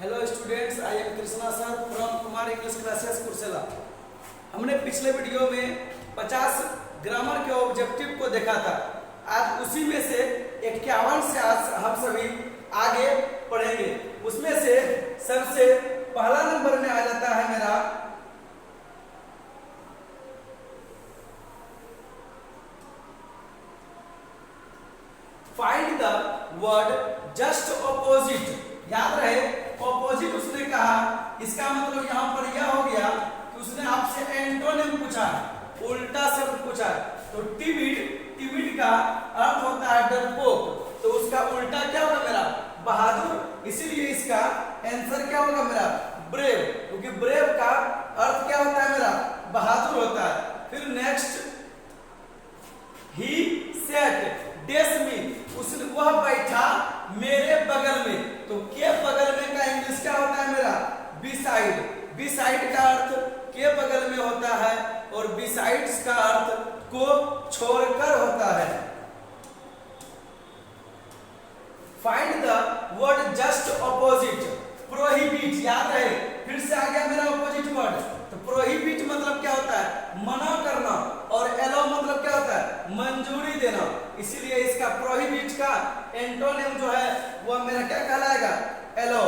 Hello students, I am Krishna sir from Kumar English classes Kursela. हमने पिछले video में 50 ग्रामर के ऑब्जेक्टिव को देखा था। आज उसी में से 51 से आज हम सभी आगे पढ़ेंगे। उसमें से सबसे पहला नंबर में आ जाता है मेरा find the word just opposite. याद रहे ऑपोजिट उसने कहा, इसका मतलब यहां पर यह हो गया कि उसने आपसे एंटोनिम पूछा, उल्टा शब्द पूछा। तो टिमिड का अर्थ होता है डरपोक, तो उसका उल्टा क्या होगा मेरा बहादुर। इसीलिए इसका आंसर क्या होगा मेरा ब्रेव, क्योंकि ब्रेव का अर्थ क्या होता है मेरा बहादुर होता है। फिर नेक्स्ट ही सेट डेस्क में, उसने वह बैठा मेरे बगल में। तो के बगल में का इंग्लिश क्या होता है मेरा बिसाइड। बिसाइड का अर्थ के बगल में होता है और बिसाइड्स का अर्थ को छोड़कर होता है। Find the word just opposite. Prohibit, याद रहे फिर से आ गया मेरा ऑपोजिट वर्ड। तो प्रोहिबिट मतलब क्या होता है मना करना, और एलो मतलब क्या होता है मंजूरी देना। इसीलिए इसका प्रोहिबिट का एंटोनिम जो है वह मेरा क्या कहलाएगा एलो।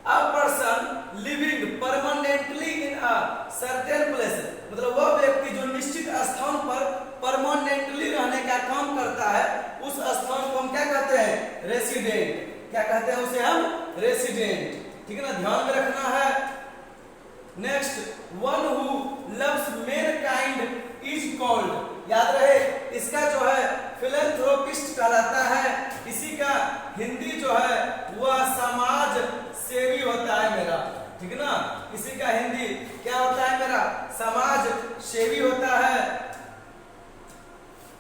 A person living permanently in a certain place, मतलब वह व्यक्ति जो निश्चित स्थान पर परमानेंटली रहने का काम करता है, उस स्थान को हम क्या कहते हैं रेसिडेंट। क्या कहते हैं उसे हम रेसिडेंट। ठीक है ना, ध्यान में रखना है। Next, one who loves Mankind is called. याद रहे इसका जो है फिलैंथ्रोपिस्ट कहलाता है। इसी का हिंदी जो है वह समाज सेवी होता है मेरा। ठीक है ना, इसी का हिंदी क्या होता है मेरा समाज सेवी होता है।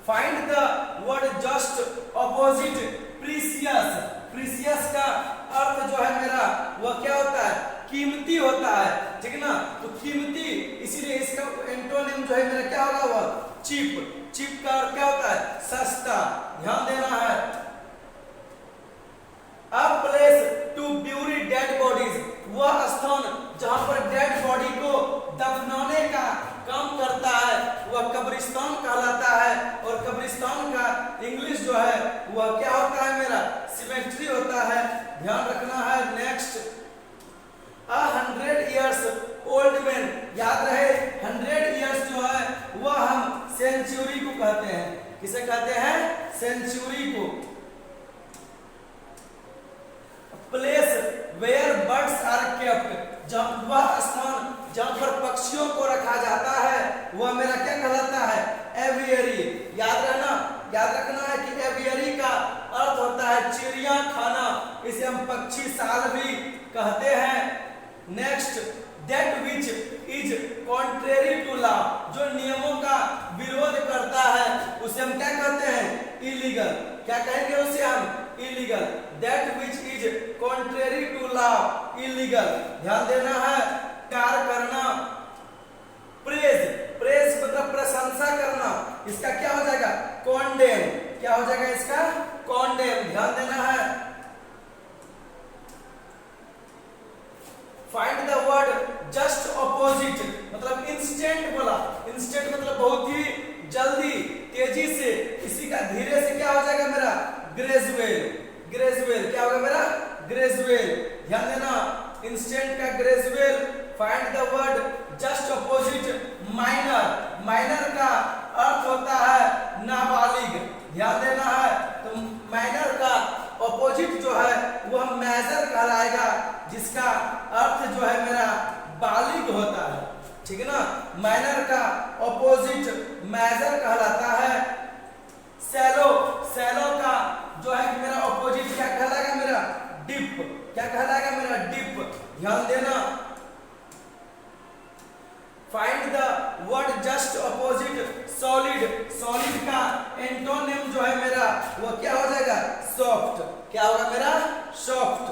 Find the word just opposite precious. Precious का अर्थ जो है मेरा वह क्या होता है कीमती होता है। ठीक है ना, तो कीमती, इसीलिए इसका एंटोनिम जो है मेरा क्या होगा वह चीप। चीप का अर्थ क्या होता है सस्ता। ध्यान देना है। A place to bury dead bodies, वह स्थान जहां पर डेड बॉडी को दफनाने का काम करता है वह कब्रिस्तान कहलाता है। और कब्रिस्तान का इंग्लिश जो है वह क्या होता है मेरा सिमेट्री होता है। ध्यान रखना है। Next, 100 years old man। याद रहे 100 years जो है वह हम सेंचुरी को कहते हैं। किसे कहते हैं सेंचुरी को। Place where birds are kept, जब वह स्थान जहां पर पक्षियों को रखा जाता है वह मेरा क्या कहलाता है एवियरी। याद रखना है कि एवियरी का अर्थ होता है चिड़िया खाना। इसे हम पक्षी साल भी कहते हैं। Next, that which is contrary to law, जो नियमों का विरोध करता है उसे हम क्या कहते हैं इलीगल। क्या कहेंगे उसे हम illegal. That which is contrary to law illegal. ध्यान देना है। कार्य करना। प्रेज, प्रेज मतलब प्रशंसा करना, इसका क्या हो जाएगा कॉन्डेम। क्या हो जाएगा इसका कॉन्डेम। ध्यान देना है। Find the word just opposite, मतलब इंस्टेंट बोला। इंस्टेंट मतलब बहुत ही जल्दी तेजी से। इसी का धीरे से क्या हो जाएगा मेरा ग्रेजुअल। ग्रेजुअल क्या होगा मेरा ग्रेजुअल। ध्यान देना इंस्टेंट का gradual. Find the word just opposite minor. Minor का अर्थ होता है नाबालिग। ध्यान देना है। तो माइनर का ऑपोजिट जो है वह मेजर कहलाएगा, जिसका अर्थ जो है मेरा बालिग होता है। ठीक है ना, माइनर का ऑपोजिट मेजर कहलाता है। सैलो, सैलो का जो है मेरा ऑपोजिट क्या कहलाएगा मेरा डिप। क्या कहलाएगा मेरा डिप। ध्यान देना। Find the word just opposite solid. Solid का एंटोनिम जो है मेरा वो क्या हो जाएगा सॉफ्ट। क्या होगा मेरा soft.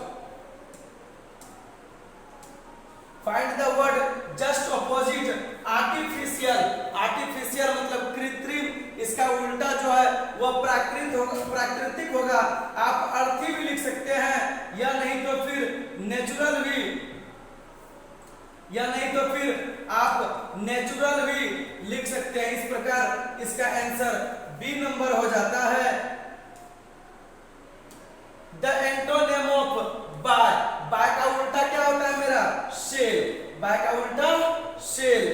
Find the word just opposite artificial. Artificial मतलब कृत्रिम, इसका उल्टा जो है वह प्राकृतिक होगा। आप अर्थी भी लिख सकते हैं the antonym of buy, buy का उल्टा क्या होता है मेरा? शेल, बाय का उल्टा sell.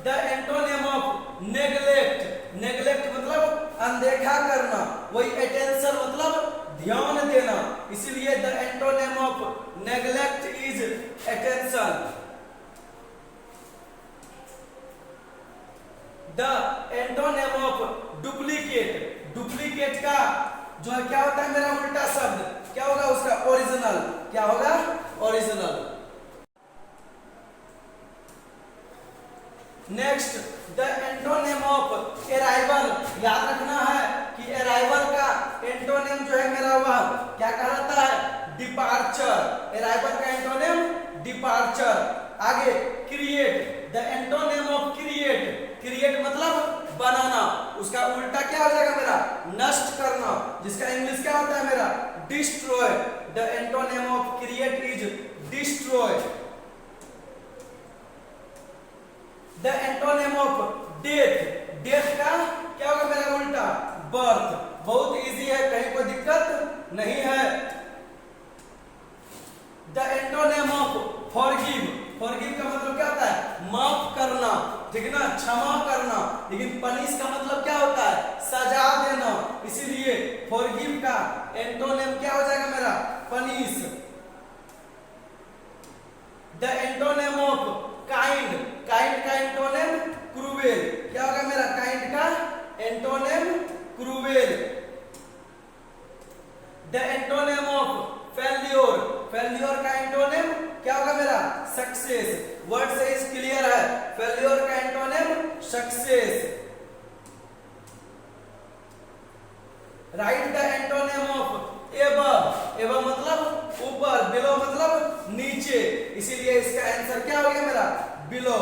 The antonym of neglect, neglect मतलब अनदेखा करना, वही अटेंशन मतलब ध्यान देना, इसीलिए the antonym of neglect is attention. The antonym of duplicate, duplicate का जो है क्या होता है मेरा उल्टा शब्द, क्या होगा उसका? ओरिजिनल, क्या होगा? Original. Next the antonym of arrival, याद रखना है कि अराइवल का एंटोनिम जो है मेरा वह क्या कहलाता है? डिपार्चर, अराइवल का एंटोनिम डिपार्चर। आगे create, the antonym of create, create मतलब बनाना, उसका उल्टा क्या हो जाएगा मेरा? नष्ट करना, जिसका इंग्लिश क्या होता है मेरा? Destroy. The antonym of create is destroy. The antonym of death, death का क्या होगा मेरा उल्टा? बर्थ। बहुत इजी है, कहीं कोई दिक्कत नहीं है। The antonym of forgive, forgive का मतलब क्या होता है? माफ करना, ठीक है ना, क्षमा करना, लेकिन पनिश का मतलब क्या होता है? सजा देना, इसीलिए फॉरगिव का एंटोनिम क्या हो जाएगा मेरा? Punish. The antonym of kind, kind का एंटोनिम क्रूएल, क्या होगा मेरा? काइंड का antonym cruel. The antonym of failure, failure का एंटोनिम क्या होगा मेरा? सक्सेस। वर्ड से इज क्लियर है, फेल्योर का antonym success. Right the antonym of above, above मतलब ऊपर, बिलो मतलब नीचे, इसीलिए इसका आंसर क्या हो गया मेरा? Below.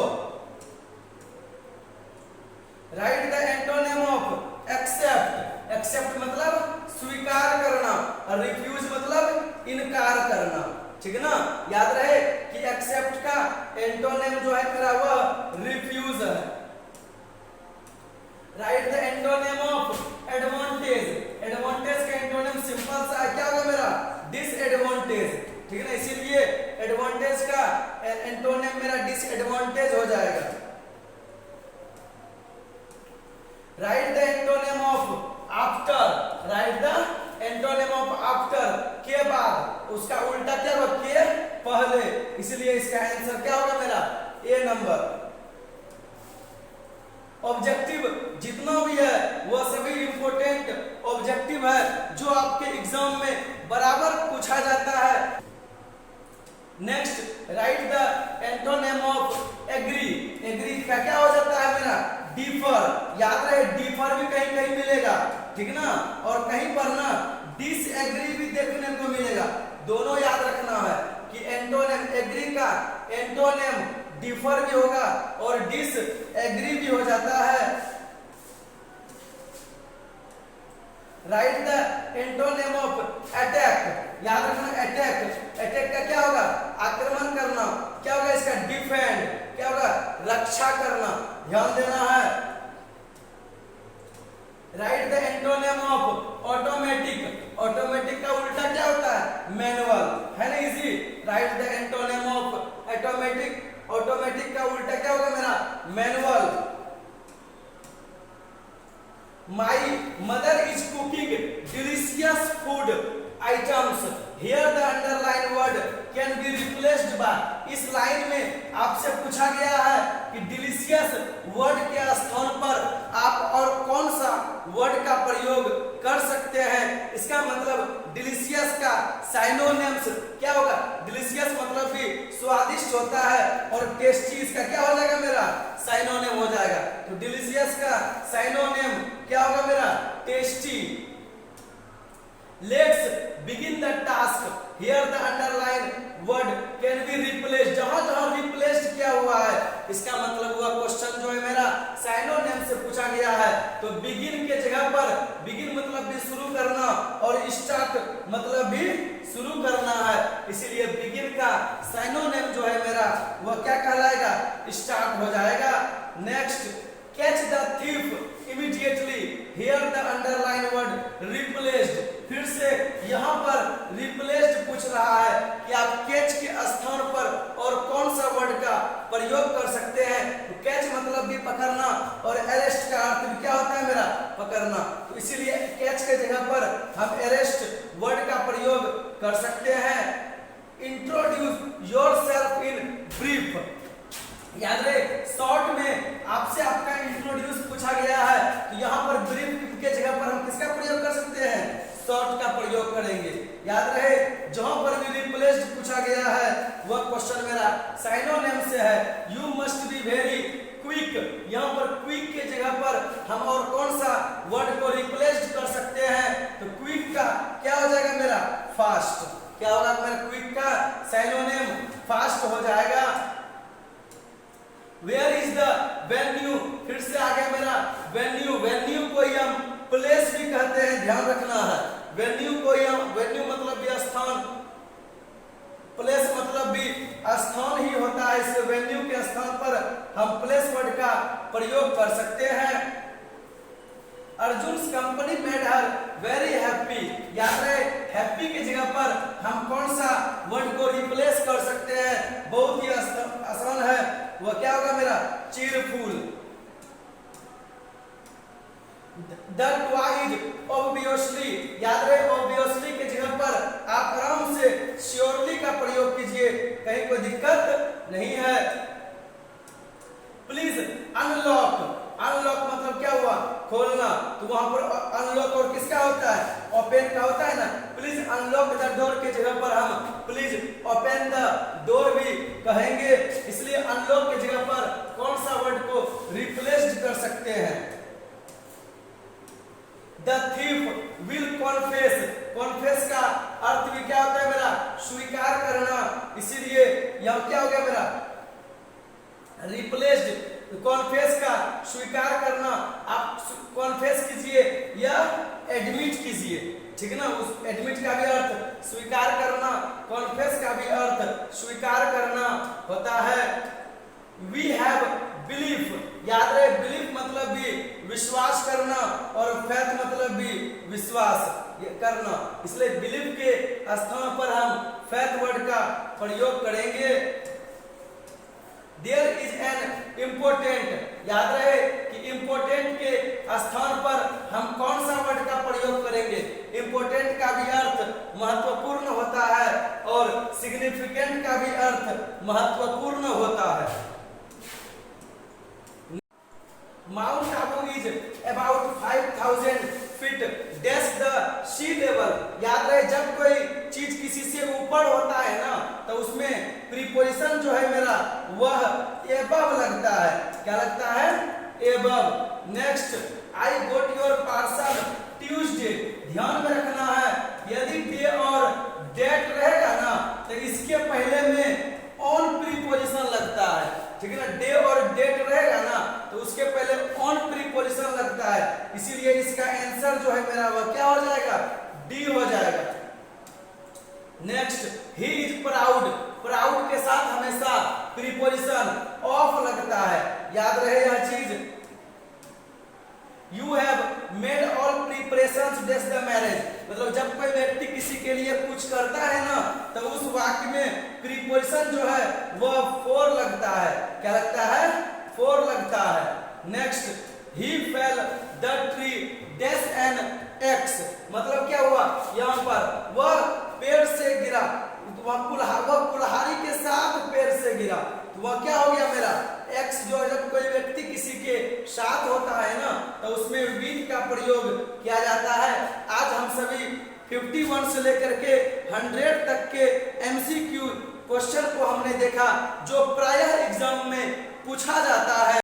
Write the antonym of accept, accept मतलब स्वीकार करना, और रिफ्यूज मतलब इनकार करना, ठीक है ना। याद रहे कि एक्सेप्ट का एंटोनिम जो है मेरा वह रिफ्यूज है। Right the antonym of advantage, advantage का एंटोनिम सिंपल सा है, क्या होगा मेरा? डिसएडवांटेज, ठीक है ना, इसीलिए एडवांटेज का एंटोनिम मेरा डिसएडवांटेज हो जाएगा। Right the antonym of after, right the antonym of after, के बाद, उसका उल्टा क्या होगा? के पहले, इसलिए इसका आंसर क्या होगा मेरा? ए नंबर। ऑब्जेक्टिव जितना भी है वह सभी इंपॉर्टेंट ऑब्जेक्टिव है जो आपके एग्जाम में बराबर पूछा जाता है। Next write the antonym of agree, agree का क्या हो जाता है मेरा? डिफर। याद रहे डिफर भी कहीं कहीं मिलेगा, ठीक ना, और कहीं पर ना डिसएग्री भी देखने को मिलेगा, दोनों याद रखना है कि एंटोनिम एग्री का एंटोनिम डिफर भी होगा और डिसएग्री भी हो जाता है। Right the antonym of attack, याद रखना अटैक, अटैक का क्या होगा? आक्रमण करना, क्या होगा इसका? डिफेंड, क्या होगा? रक्षा करना, ध्यान देना है। Right the antonym of automatic, automatic का उल्टा क्या होता है? मैनुअल, है ना easy. Right the antonym of automatic, automatic का उल्टा क्या होगा मेरा? Manual. My mother is cooking delicious food items. Here the underlined word can be replaced by, इस लाइन में आपसे पूछा गया है कि डिलीशियस वर्ड के स्थान पर आप और कौन सा वर्ड का प्रयोग कर सकते हैं। इसका मतलब डिलीशियस का साइनोनिम्स क्या होगा? डिलीशियस मतलब भी स्वादिष्ट होता है और टेस्टी इसका क्या हो जाएगा मेरा? साइनोनिम हो जाएगा। तो डिलीशियस का साइनोनिम क्या होगा मेरा? Tasty. Let's begin the task. Here the underline word can be replace, जहां जहां रिप्लेस किया हुआ है इसका मतलब हुआ क्वेश्चन जो है मेरा साइनोनिम से पूछा गया है। तो बिगिन के जगह पर, बिगिन मतलब भी शुरू करना और स्टार्ट मतलब भी शुरू करना है, इसीलिए बिगिन का साइनोनिम जो है मेरा वह क्या कहलाएगा? स्टार्ट हो जाएगा। Next catch the thief immediately. Here the underline word catch के जगह पर हम अरेस्ट वर्ड का प्रयोग कर सकते हैं। Introduce yourself in brief. याद रहे शॉर्ट में आपसे आपका इंट्रोड्यूस पूछा गया है, तो यहाँ पर ब्रीफ के जगह पर हम किसका प्रयोग कर सकते हैं? शॉर्ट का प्रयोग करेंगे। याद रहे जहां पर भी रिप्लेस्ड पूछा गया है वह क्वेश्चन मेरा साइनोनिम से है। You must be very quick. यहाँ पर क्विक के जगह पर हम और कौन सा वर्ड को रिप्लेस्ड कर सकते हैं? तो क्विक का क्या हो जाएगा मेरा? फास्ट। क्या होगा मेरा? क्विक का साइनोनिम फास्ट हो जाएगा। Where is the venue? फिर से आ गया मेरा वेन्यू। वेन्यू को ही हम प्लेस भी कहते हैं, ध्यान रखना है। वेन्यू को ही हम, वेन्यू मतलब भी स्थान, प्लेस मतलब भी स्थान ही होता है, इसलिए वेन्यू के स्थान पर हम प्लेस वर्ड का प्रयोग कर सकते हैं। Arjun's company made her very happy. याद रहे हैप्पी की जगह पर हम कौन सा वर्ड को रिप्लेस कर सकते हैं? बहुत ही आसान है, वह क्या होगा मेरा? चीरफुल। That is obviously। याद रहे obviously के जगह पर आप आराम से surely का प्रयोग कीजिए, कहीं कोई दिक्कत नहीं है। Please unlock. अनलॉक मतलब क्या हुआ? खोलना। तो वहां पर अनलॉक और किसका होता है? ओपन का होता है ना। प्लीज अनलॉक द डोर के जगह पर हम प्लीज ओपन द डोर भी कहेंगे, इसलिए अनलॉक के जगह पर कौन सा वर्ड को रिप्लेस्ड कर सकते हैं? The thief will confess। Confess का अर्थ भी क्या होता है मेरा? स्वीकार करना। इसीलिए यह क्या हो गया मेरा? रिप्लेस्ड। कॉन्फेस का स्वीकार करना, आप कॉन्फेस कीजिए या एडमिट कीजिए, ठीक है ना। उस एडमिट का भी अर्थ स्वीकार करना, कॉन्फेस का भी अर्थ स्वीकार करना होता है। We have belief. याद रहे बिलीफ मतलब भी विश्वास करना और फेथ मतलब भी विश्वास करना, इसलिए बिलीफ के स्थान पर हम फेथ वर्ड का प्रयोग करेंगे। There is an important. याद रहे कि इम्पोर्टेंट के स्थान पर हम कौन सा वर्ड का प्रयोग करेंगे? इम्पोर्टेंट का भी अर्थ महत्वपूर्ण होता है और सिग्निफिकेंट का भी अर्थ महत्वपूर्ण होता है। Mount Abu is about 5000 feet dash the sea level. याद रहे जब कोई चीज किसी से ऊपर होता है ना, तो उसमें प्रीपोजिशन जो है मेरा वह एबव लगता है। क्या लगता है? Above. Next, I got your parcel Tuesday. ध्यान में रखना है यदि डे और डेट रहेगा ना तो इसके पहले में ऑन प्रीपोजिशन लगता है, ठीक है ना। डे और डेट रहेगा ना तो उसके पहले ऑन प्रीपोजिशन लगता है, इसीलिए इसका आंसर जो है मेरा वह क्या हो जाएगा? डी हो जाएगा। Next, he is proud. Proud के साथ हमेशा प्रीपोजिशन ऑफ लगता है, याद रहे यह चीज। You have made all preparations dash the marriage. मतलब जब कोई व्यक्ति किसी के लिए कुछ करता है ना तो उस वाक्य में प्रीपोजिशन जो है वह फॉर लगता है। क्या लगता है? फॉर लगता है। Next, he fell the tree dash an axe. मतलब क्या हुआ? यहाँ पर वह पेड़ से गिरा, वह कुल्हाड़ी के साथ पेड़ से गिरा, तो वह क्या हो गया मेरा? एक्स जो है जब कोई व्यक्ति किसी के साथ होता है ना तो उसमें विद का प्रयोग किया जाता है। आज हम सभी 51 से लेकर के 100 तक के MCQ क्वेश्चन को हमने देखा जो प्रायः एग्जाम में पूछा जाता है।